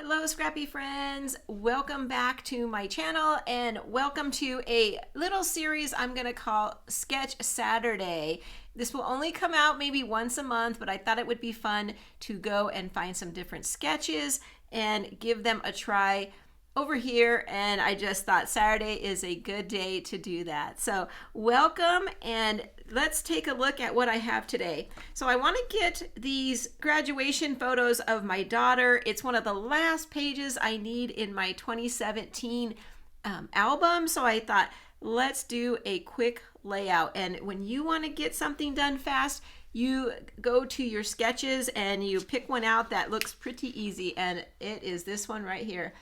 Hello Scrappy friends, welcome back to my channel and welcome to a little series I'm going to call Sketch Saturday. This will only come out maybe once a month, but I thought it would be fun to go and find some different sketches and give them a try over here, and I just thought Saturday is a good day to do that. So welcome, and let's take a look at what I have today. So I want to get these graduation photos of my daughter. It's one of the last pages I need in my 2017 album, so I thought let's do a quick layout. And when you want to get something done fast, you go to your sketches and you pick one out that looks pretty easy, and it is this one right here.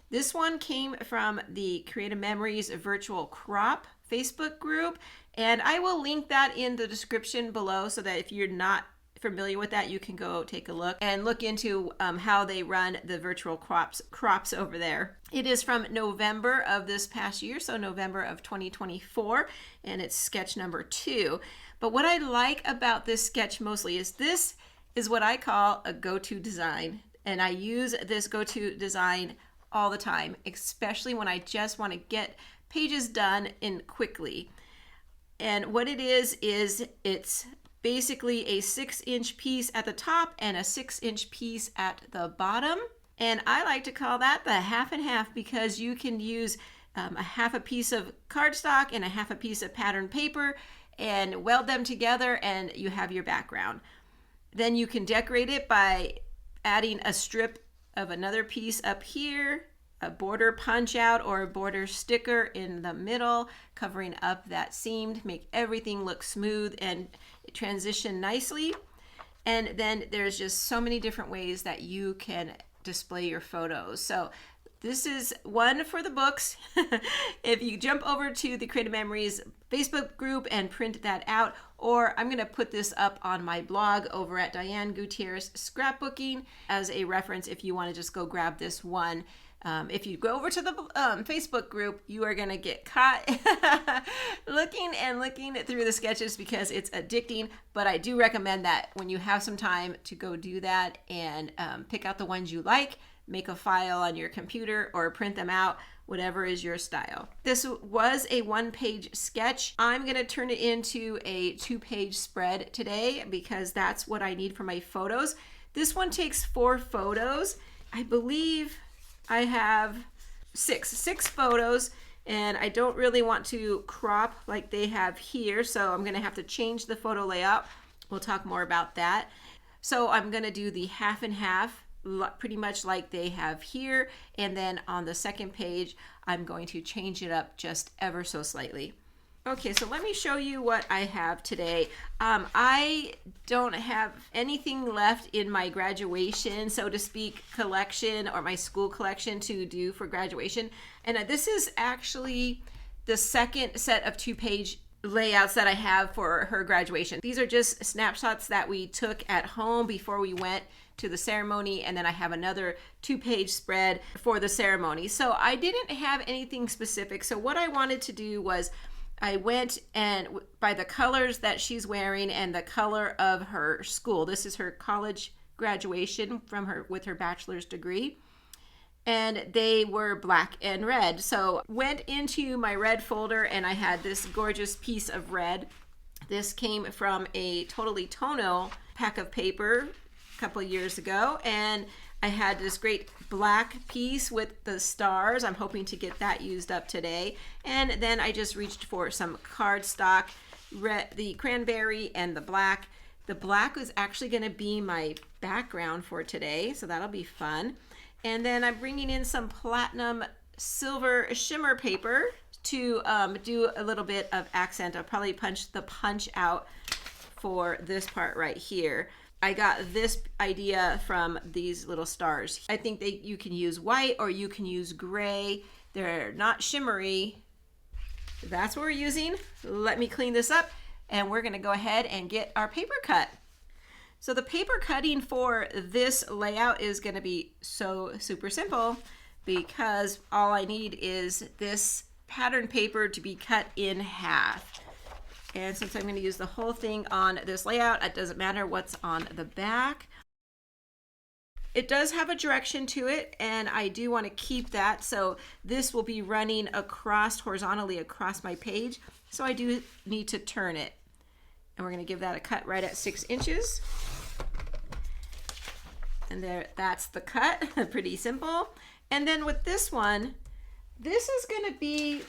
This one came from the Creative Memories Virtual Crop Facebook group, and I will link that in the description below so that if you're not familiar with that, you can go take a look and look into how they run the virtual crops over there. It is from November of this past year, so November of 2024, and it's sketch number 2. But what I like about this sketch mostly is this is what I call a go-to design, and I use this go-to design all the time, especially when I just want to get pages done in quickly. And what it is it's basically a 6-inch piece at the top and a 6-inch piece at the bottom. And I like to call that the half and half because you can use a half a piece of cardstock and a half a piece of pattern paper and weld them together, and you have your background. Then you can decorate it by adding a strip of another piece up here, a border punch out or a border sticker in the middle, covering up that seam to make everything look smooth and transition nicely. And then there's just so many different ways that you can display your photos. So this is one for the books. If you jump over to the Creative Memories Facebook group and print that out, or I'm going to put this up on my blog over at Diane Gutierrez Scrapbooking as a reference if you want to just go grab this one. If you go over to the Facebook group, you are going to get caught looking through the sketches because it's addicting, but I do recommend that when you have some time to go do that and pick out the ones you like, make a file on your computer or print them out, whatever is your style. This was a 1-page sketch. I'm going to turn it into a 2-page spread today because that's what I need for my photos. This one takes 4 photos. I believe I have six photos, and I don't really want to crop like they have here, so I'm going to have to change the photo layout. We'll talk more about that. So I'm going to do the half and half, pretty much like they have here, and then on the second page I'm going to change it up just ever so slightly. Okay, so let me show you what I have today. I don't have anything left in my graduation, so to speak, collection or my school collection to do for graduation, and this is actually the second set of 2-page layouts that I have for her graduation. These are just snapshots that we took at home before we went to the ceremony, and then I have another 2-page spread for the ceremony. So I didn't have anything specific. So what I wanted to do was I went and by the colors that she's wearing and the color of her school. This is her college graduation with her bachelor's degree, and they were black and red. So went into my red folder and I had this gorgeous piece of red. This came from a Totally Tono pack of paper a couple of years ago, and I had this great black piece with the stars. I'm hoping to get that used up today. And then I just reached for some cardstock, the cranberry and the black. The black was actually going to be my background for today, so that'll be fun. And then I'm bringing in some platinum silver shimmer paper to do a little bit of accent. I'll probably punch out for this part right here. I got this idea from these little stars. I think you can use white or you can use gray. They're not shimmery. That's what we're using. Let me clean this up, and we're gonna go ahead and get our paper cut. So the paper cutting for this layout is gonna be so super simple because all I need is this pattern paper to be cut in half. And since I'm going to use the whole thing on this layout, it doesn't matter what's on the back. It does have a direction to it, and I do want to keep that. So this will be running across horizontally across my page. So I do need to turn it. And we're going to give that a cut right at 6 inches. And there, that's the cut. Pretty simple. And then with this one, this is going to be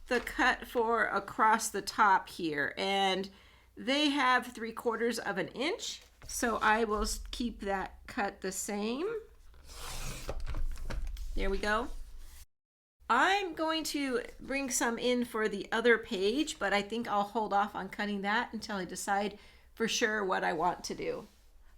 the cut for across the top here. And they have 3/4 of an inch. So I will keep that cut the same. There we go. I'm going to bring some in for the other page, but I think I'll hold off on cutting that until I decide for sure what I want to do.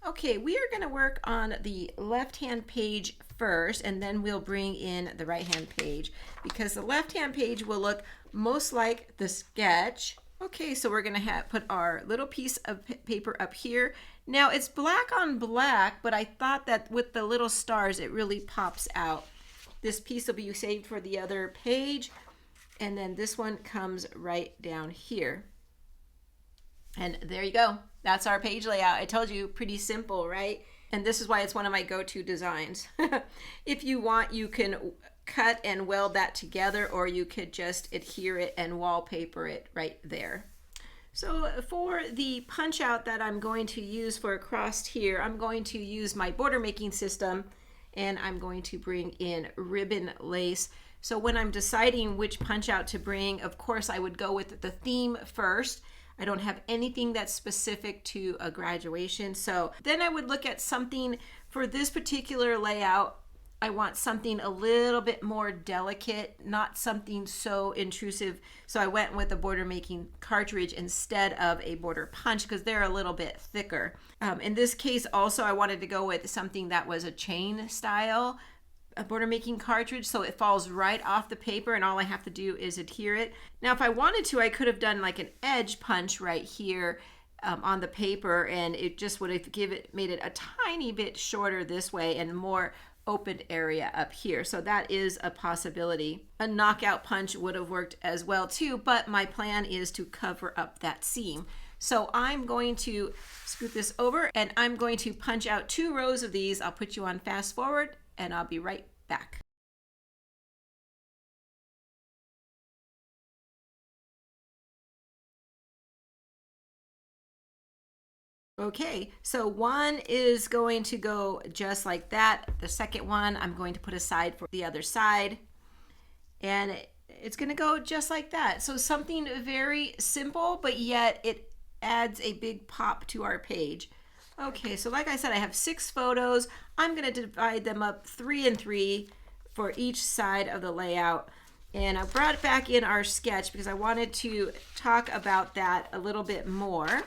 Okay, we are going to work on the left-hand page first, and then we'll bring in the right-hand page because the left-hand page will look most like the sketch. Okay, so we're going to put our little piece of paper up here. Now it's black on black, but I thought that with the little stars, it really pops out. This piece will be saved for the other page, and then this one comes right down here. And there you go. That's our page layout. I told you, pretty simple, right? And this is why it's one of my go-to designs. If you want, you can cut and weld that together, or you could just adhere it and wallpaper it right there. So for the punch out that I'm going to use for across here, I'm going to use my border making system, and I'm going to bring in ribbon lace. So when I'm deciding which punch out to bring, of course I would go with the theme first. I don't have anything that's specific to a graduation. So then I would look at something for this particular layout. I want something a little bit more delicate, not something so intrusive. So I went with a border making cartridge instead of a border punch because they're a little bit thicker. In this case also I wanted to go with something that was a chain style a border making cartridge, so it falls right off the paper and all I have to do is adhere it. Now if I wanted to, I could have done like an edge punch right here on the paper, and it just would have made it a tiny bit shorter this way and more open area up here. So that is a possibility. A knockout punch would have worked as well too, but my plan is to cover up that seam. So I'm going to scoot this over and I'm going to punch out 2 rows of these. I'll put you on fast forward and I'll be right back. Okay, so one is going to go just like that. The second one I'm going to put aside for the other side, and it's going to go just like that. So something very simple, but yet it adds a big pop to our page. Okay, so like I said, I have 6 photos. I'm going to divide them up 3 and 3 for each side of the layout. And I brought back in our sketch because I wanted to talk about that a little bit more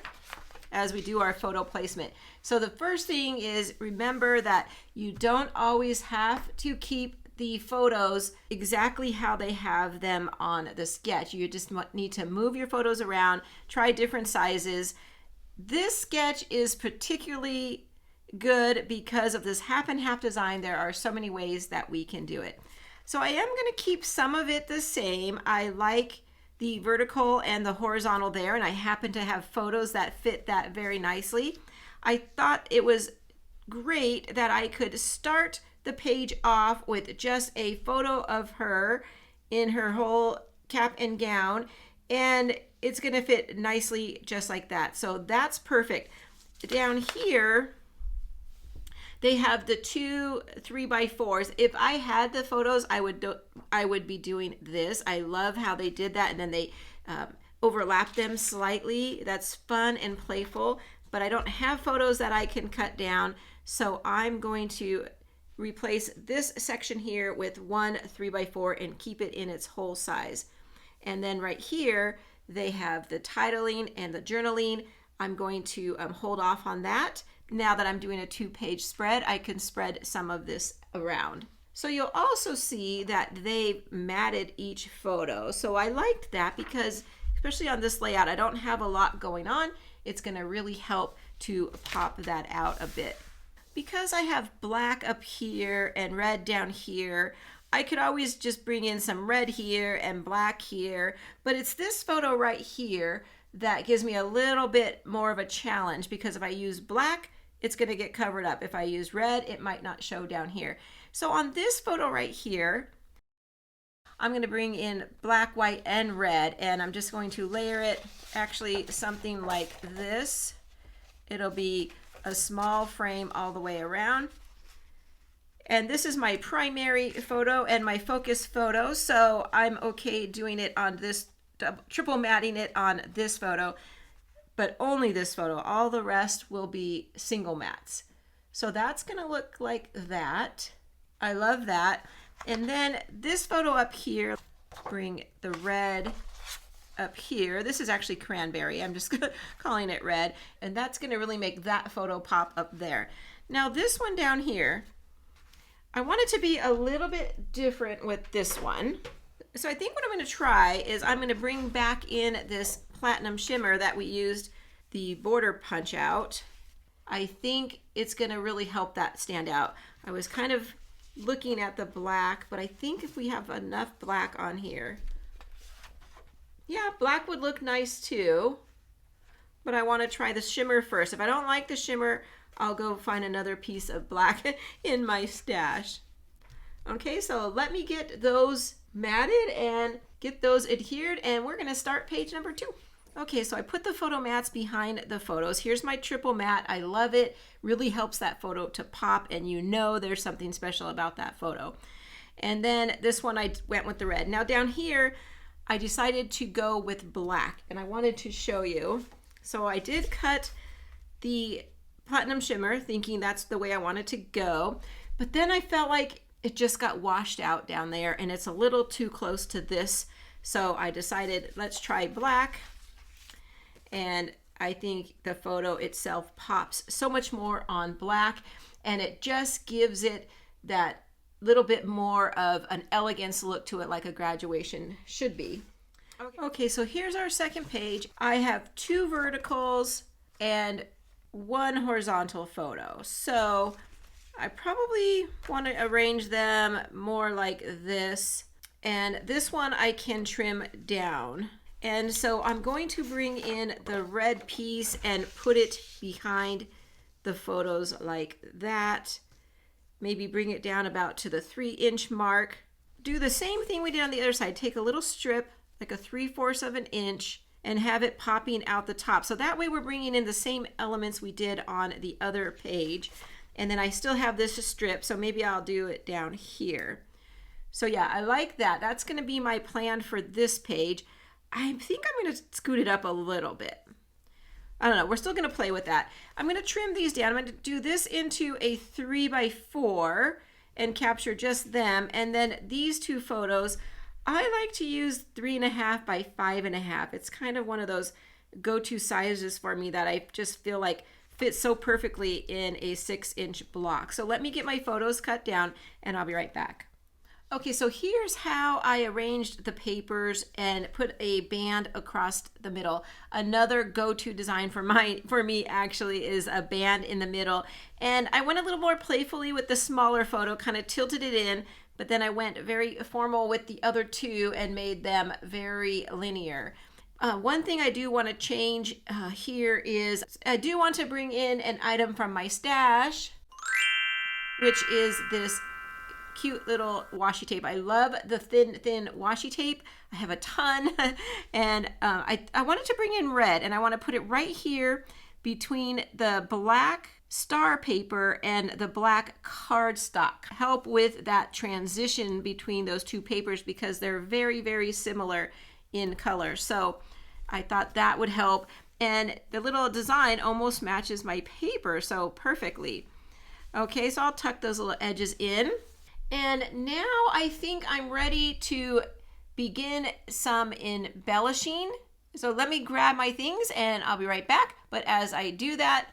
as we do our photo placement. So the first thing is, remember that you don't always have to keep the photos exactly how they have them on the sketch. You just need to move your photos around, try different sizes. This sketch is particularly good because of this half and half design. There are so many ways that we can do it. So I am going to keep some of it the same. I like the vertical and the horizontal there, and I happen to have photos that fit that very nicely. I thought it was great that I could start the page off with just a photo of her in her whole cap and gown, and it's going to fit nicely just like that. So that's perfect. Down here they have the 2 3x4s. If I had the photos, I would be doing this. I love how they did that, and then they overlap them slightly. That's fun and playful, but I don't have photos that I can cut down, so I'm going to replace this section here with 1 3x4 and keep it in its whole size. And then right here they have the titling and the journaling. I'm going to hold off on that. Now that I'm doing a 2-page spread, I can spread some of this around. So you'll also see that they've matted each photo. So I liked that because, especially on this layout, I don't have a lot going on. It's going to really help to pop that out a bit. Because I have black up here and red down here, I could always just bring in some red here and black here, but it's this photo right here that gives me a little bit more of a challenge, because if I use black, it's going to get covered up. If I use red, it might not show down here. So on this photo right here, I'm going to bring in black, white, and red, and I'm just going to layer it actually something like this. It'll be a small frame all the way around. And this is my primary photo and my focus photo, so I'm okay doing it on this, triple matting it on this photo, but only this photo. All the rest will be single mats. So that's going to look like that. I love that. And then this photo up here, bring the red up here. This is actually cranberry. I'm just calling it red. And that's going to really make that photo pop up there. Now this one down here, I want it to be a little bit different with this one. So I think what I'm going to try is I'm going to bring back in this platinum shimmer that we used the border punch out. I think it's going to really help that stand out. I was kind of looking at the black, but I think if we have enough black on here, yeah, black would look nice too, but I want to try the shimmer first. If I don't like the shimmer, I'll go find another piece of black in my stash. Okay, so let me get those matted and get those adhered, and we're going to start page number 2. Okay, so I put the photo mats behind the photos. Here's my triple mat. I love it. Really helps that photo to pop, and you know there's something special about that photo. And then this one I went with the red. Now down here, I decided to go with black, and I wanted to show you. So I did cut the platinum shimmer, thinking that's the way I wanted to go. But then I felt like it just got washed out down there, and it's a little too close to this. So I decided, let's try black. And I think the photo itself pops so much more on black, and it just gives it that little bit more of an elegance look to it, like a graduation should be. Okay, so here's our second page. I have 2 verticals and 1 horizontal photo. So I probably want to arrange them more like this. And this one I can trim down. And so I'm going to bring in the red piece and put it behind the photos like that. Maybe bring it down about to the 3-inch mark. Do the same thing we did on the other side. Take a little strip, like a 3/4 of an inch, and have it popping out the top. So that way we're bringing in the same elements we did on the other page. And then I still have this strip, so maybe I'll do it down here. So yeah, I like that. That's going to be my plan for this page. I think I'm going to scoot it up a little bit. I don't know. We're still going to play with that. I'm going to trim these down. I'm going to do this into a 3x4 and capture just them. And then these 2 photos, I like to use 3.5 by 5.5. It's kind of one of those go-to sizes for me that I just feel like fits so perfectly in a 6-inch block. So let me get my photos cut down and I'll be right back. Okay, so here's how I arranged the papers and put a band across the middle. Another go-to design for me actually is a band in the middle. And I went a little more playfully with the smaller photo, kind of tilted it in, but then I went very formal with the other 2 and made them very linear. One thing I do want to change here is I do want to bring in an item from my stash, which is this cute little washi tape. I love the thin washi tape. I have a ton and I wanted to bring in red, and I want to put it right here between the black star paper and the black cardstock. Help with that transition between those 2 papers because they're very, very similar in color. So I thought that would help, and the little design almost matches my paper so perfectly. Okay, so I'll tuck those little edges in. And now I think I'm ready to begin some embellishing. So let me grab my things and I'll be right back. But as I do that,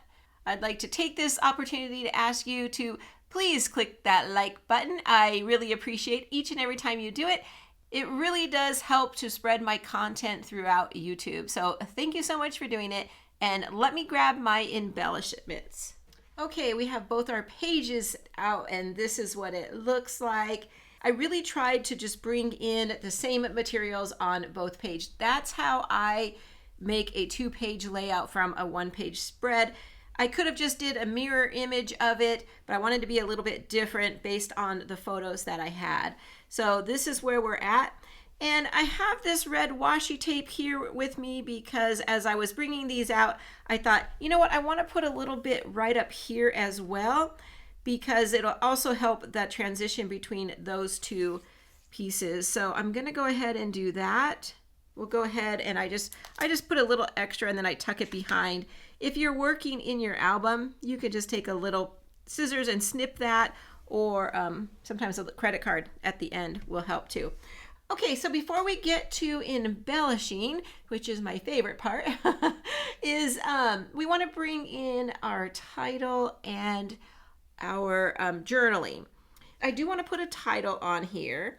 I'd like to take this opportunity to ask you to please click that like button. I really appreciate each and every time you do it. It really does help to spread my content throughout YouTube. So thank you so much for doing it. And let me grab my embellishments. Okay, we have both our pages out and this is what it looks like. I really tried to just bring in the same materials on both pages. That's how I make a 2-page layout from a 1-page spread. I could have just did a mirror image of it, but I wanted to be a little bit different based on the photos that I had. So this is where we're at. And I have this red washi tape here with me because as I was bringing these out, I thought, you know what, I want to put a little bit right up here as well, because it'll also help that transition between those two pieces. So I'm going to go ahead and do that. We'll go ahead and I just put a little extra and then I tuck it behind. If you're working in your album, you could just take a little scissors and snip that, or sometimes a credit card at the end will help too. Okay, so before we get to embellishing, which is my favorite part, is we want to bring in our title and our journaling. I do want to put a title on here,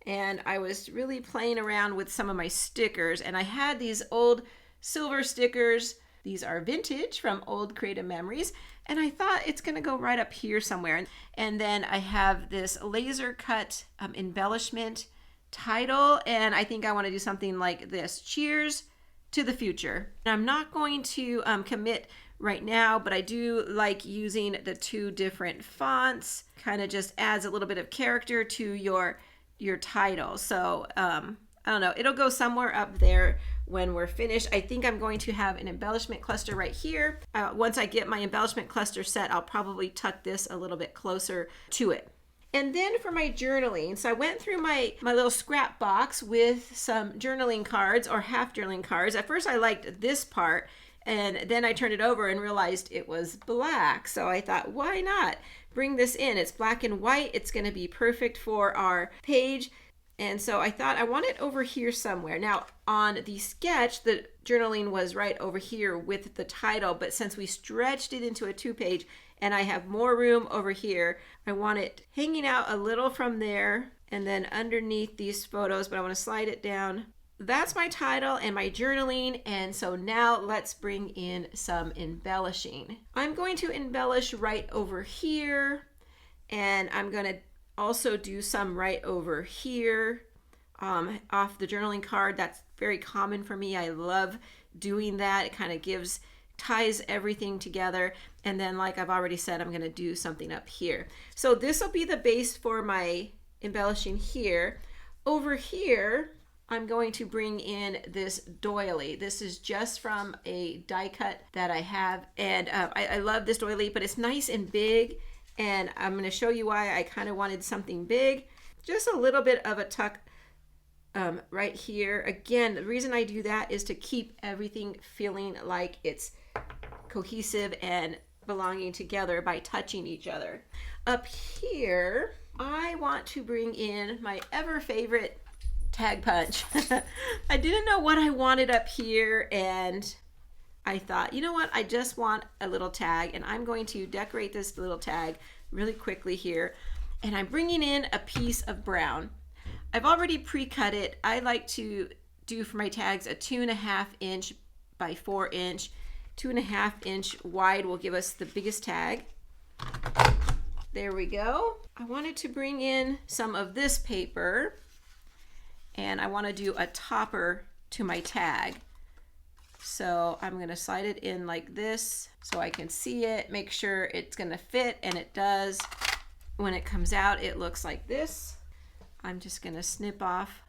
and I was really playing around with some of my stickers, and I had these old silver stickers. These are vintage from old creative memories, and I thought it's going to go right up here somewhere. And then I have this laser cut embellishment title, and I think I want to do something like this: Cheers to the Future. And I'm not going to commit right now, but I do like using the two different fonts. Kind of just adds a little bit of character to your title. So I don't know, it'll go somewhere up there when we're finished. I think I'm going to have an embellishment cluster right here. Once I get my embellishment cluster set, I'll probably tuck this a little bit closer to it. And then for my journaling, so I went through my little scrap box with some journaling cards, or half journaling cards. At first I liked this part, and then I turned it over and realized it was black. So I thought, why not bring this in? It's black and white. It's going to be perfect for our page. And so I thought I want it over here somewhere. Now on the sketch, the journaling was right over here with the title, but since we stretched it into a 2-page and I have more room over here, I want it hanging out a little from there and then underneath these photos, but I want to slide it down. That's my title and my journaling. And so now let's bring in some embellishing. I'm going to embellish right over here, and I'm going to also do some right over here off the journaling card. That's very common for me. I love doing that. It kind of ties everything together. And then, like I've already said, I'm going to do something up here. So this will be the base for my embellishing here. Over here, I'm going to bring in this doily. This is just from a die cut that I have. And I love this doily, but it's nice and big. And I'm going to show you why I kind of wanted something big. Just a little bit of a tuck right here. Again, the reason I do that is to keep everything feeling like it's cohesive and belonging together by touching each other. Up here, I want to bring in my ever favorite tag punch. I didn't know what I wanted up here, and I thought, you know what, I just want a little tag, and I'm going to decorate this little tag really quickly here. And I'm bringing in a piece of brown. I've already pre-cut it. I like to do for my tags a 2.5 inch by 4 inch. 2.5 inch wide will give us the biggest tag. There we go. I wanted to bring in some of this paper, and I want to do a topper to my tag. So I'm going to slide it in like this so I can see it, make sure it's going to fit, and it does. When it comes out, it looks like this. I'm just going to snip off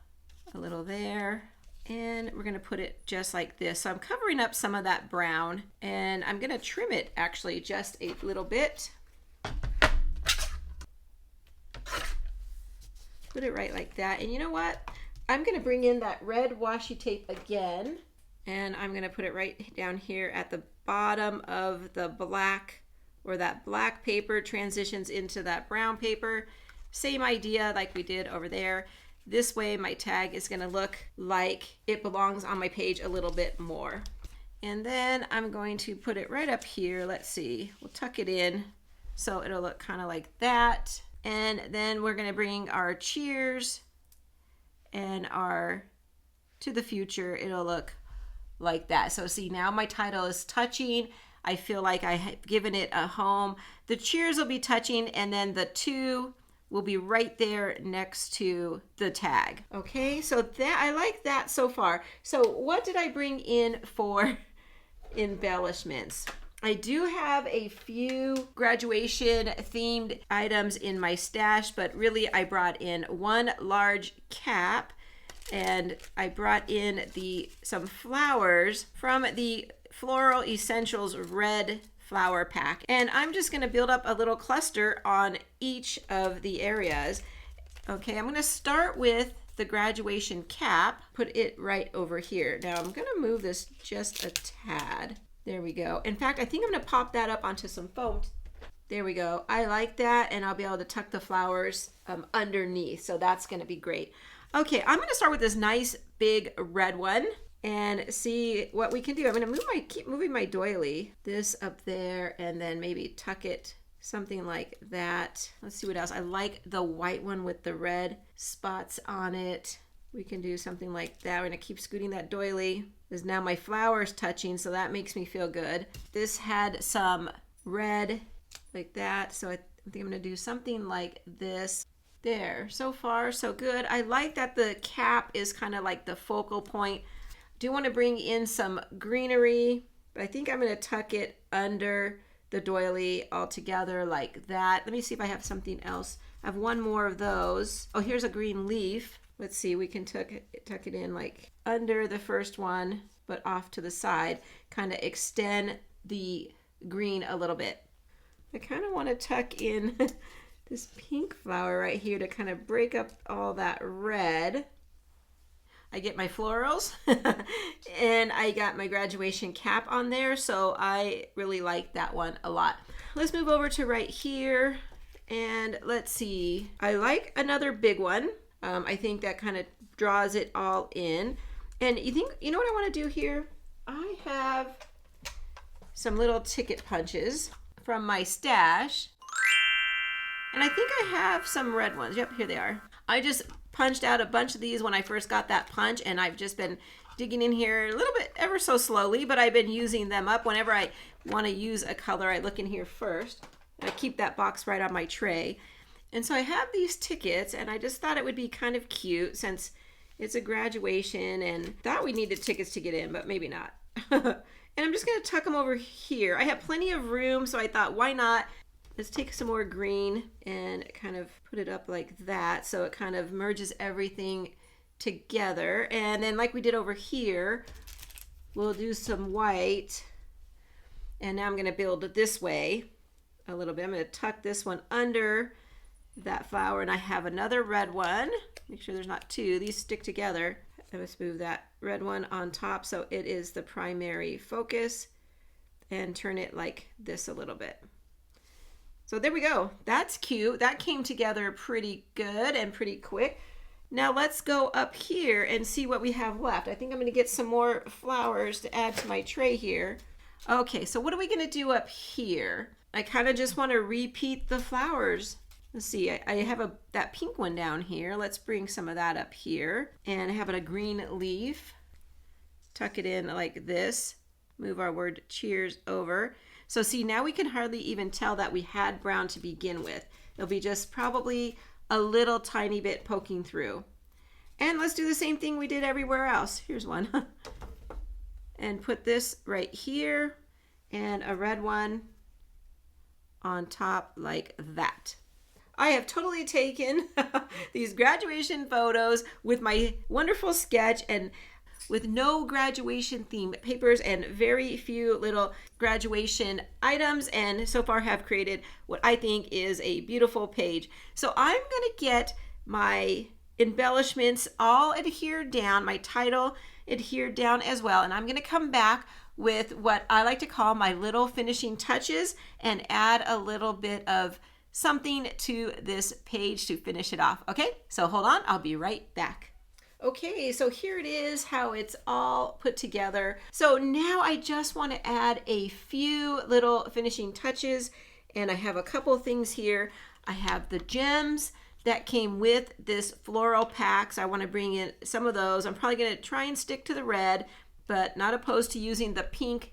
a little there, and we're going to put it just like this. So I'm covering up some of that brown, and I'm going to trim it actually just a little bit. Put it right like that. And you know what? I'm going to bring in that red washi tape again, and I'm going to put it right down here at the bottom of the black, where that black paper transitions into that brown paper. Same idea like we did over there. This way my tag is going to look like it belongs on my page a little bit more. And then I'm going to put it right up here. Let's see, we'll tuck it in so it'll look kind of like that. And then we're going to bring our cheers and our to the future. It'll look like that. So see, now my title is touching. I feel like I have given it a home. The cheers will be touching, and then the to will be right there next to the tag. Okay, so that I like that so far. So what did I bring in for embellishments? I do have a few graduation themed items in my stash, but really I brought in one large cap, and I brought in some flowers from the Floral Essentials red flower pack. And I'm just gonna build up a little cluster on each of the areas. Okay, I'm gonna start with the graduation cap, put it right over here. Now I'm gonna move this just a tad. There we go. In fact, I think I'm gonna pop that up onto some foam. There we go. I like that, and I'll be able to tuck the flowers underneath, so that's gonna be great. Okay, I'm gonna start with this nice big red one and see what we can do. I'm gonna keep moving my doily, this up there, and then maybe tuck it something like that. Let's see what else. I like the white one with the red spots on it. We can do something like that. We're gonna keep scooting that doily. Because now my flower's touching, so that makes me feel good. This had some red like that, so I think I'm gonna do something like this. There, so far so good. I like that the cap is kind of like the focal point. Do want to bring in some greenery, but I think I'm gonna tuck it under the doily all together like that. Let me see if I have something else. I have one more of those. Oh, here's a green leaf. Let's see, we can tuck it in like under the first one, but off to the side, kind of extend the green a little bit. I kind of want to tuck in this pink flower right here to kind of break up all that red. I get my florals and I got my graduation cap on there, so I really like that one a lot. Let's move over to right here, and let's see. I like another big one. I think that kind of draws it all in. And you know what I want to do here? I have some little ticket punches from my stash. And I think I have some red ones. Yep, here they are. I just punched out a bunch of these when I first got that punch, and I've just been digging in here a little bit, ever so slowly, but I've been using them up. Whenever I want to use a color, I look in here first. I keep that box right on my tray. And so I have these tickets, and I just thought it would be kind of cute since it's a graduation, and thought we needed tickets to get in, but maybe not. And I'm just gonna tuck them over here. I have plenty of room, so I thought, why not? Let's take some more green and kind of put it up like that, so it kind of merges everything together. And then like we did over here, we'll do some white. And now I'm gonna build it this way a little bit. I'm gonna tuck this one under that flower, and I have another red one. Make sure there's not two. These stick together. Let's move that red one on top so it is the primary focus, and turn it like this a little bit. So there we go. That's cute. That came together pretty good and pretty quick. Now let's go up here and see what we have left. I think I'm going to get some more flowers to add to my tray here. Okay, so what are we going to do up here? I kind of just want to repeat the flowers. Let's see, I have that pink one down here. Let's bring some of that up here. And I have a green leaf. Tuck it in like this. Move our word cheers over. So see, now we can hardly even tell that we had brown to begin with. It'll be just probably a little tiny bit poking through. And let's do the same thing we did everywhere else. Here's one. And put this right here, and a red one on top like that. I have totally taken these graduation photos with my wonderful sketch and with no graduation themed papers and very few little graduation items, and so far have created what I think is a beautiful page. So I'm gonna get my embellishments all adhered down, my title adhered down as well, and I'm gonna come back with what I like to call my little finishing touches and add a little bit of something to this page to finish it off. Okay, so hold on, I'll be right back. Okay, so here it is, how it's all put together. So now I just want to add a few little finishing touches, and I have a couple things here. I have the gems that came with this floral pack, so I want to bring in some of those. I'm probably going to try and stick to the red, but not opposed to using the pink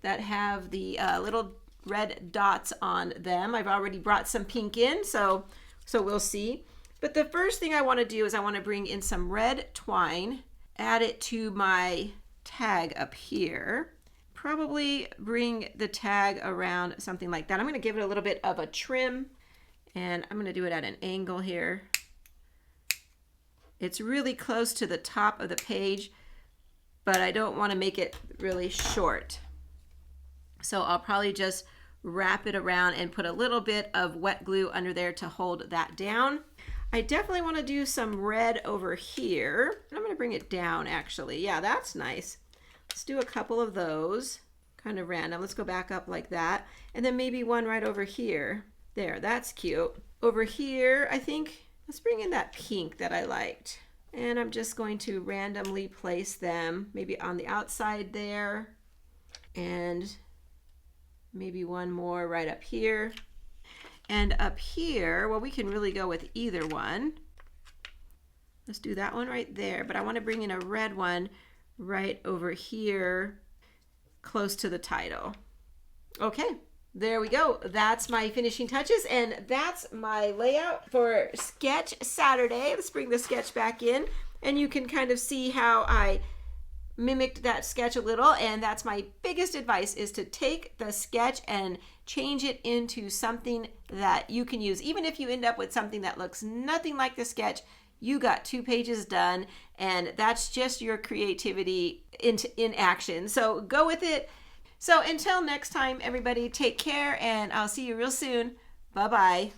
that have the little red dots on them. I've already brought some pink in, so we'll see. But the first thing I want to do is I want to bring in some red twine, add it to my tag up here, probably bring the tag around something like that. I'm going to give it a little bit of a trim, and I'm going to do it at an angle here. It's really close to the top of the page, but I don't want to make it really short. So I'll probably just wrap it around and put a little bit of wet glue under there to hold that down. I definitely want to do some red over here. I'm going to bring it down actually. Yeah, that's nice. Let's do a couple of those, kind of random. Let's go back up like that. And then maybe one right over here. There, that's cute. Over here, I think, let's bring in that pink that I liked. And I'm just going to randomly place them maybe on the outside there. And maybe one more right up here. And up here, well, we can really go with either one. Let's do that one right there. But I want to bring in a red one right over here, close to the title. Okay, there we go. That's my finishing touches, and that's my layout for Sketch Saturday. Let's bring the sketch back in, and you can kind of see how I mimicked that sketch a little. And that's my biggest advice, is to take the sketch and change it into something that you can use. Even if you end up with something that looks nothing like the sketch, you got 2 pages done, and that's just your creativity in action. So go with it. So until next time, everybody, take care, and I'll see you real soon. Bye-bye.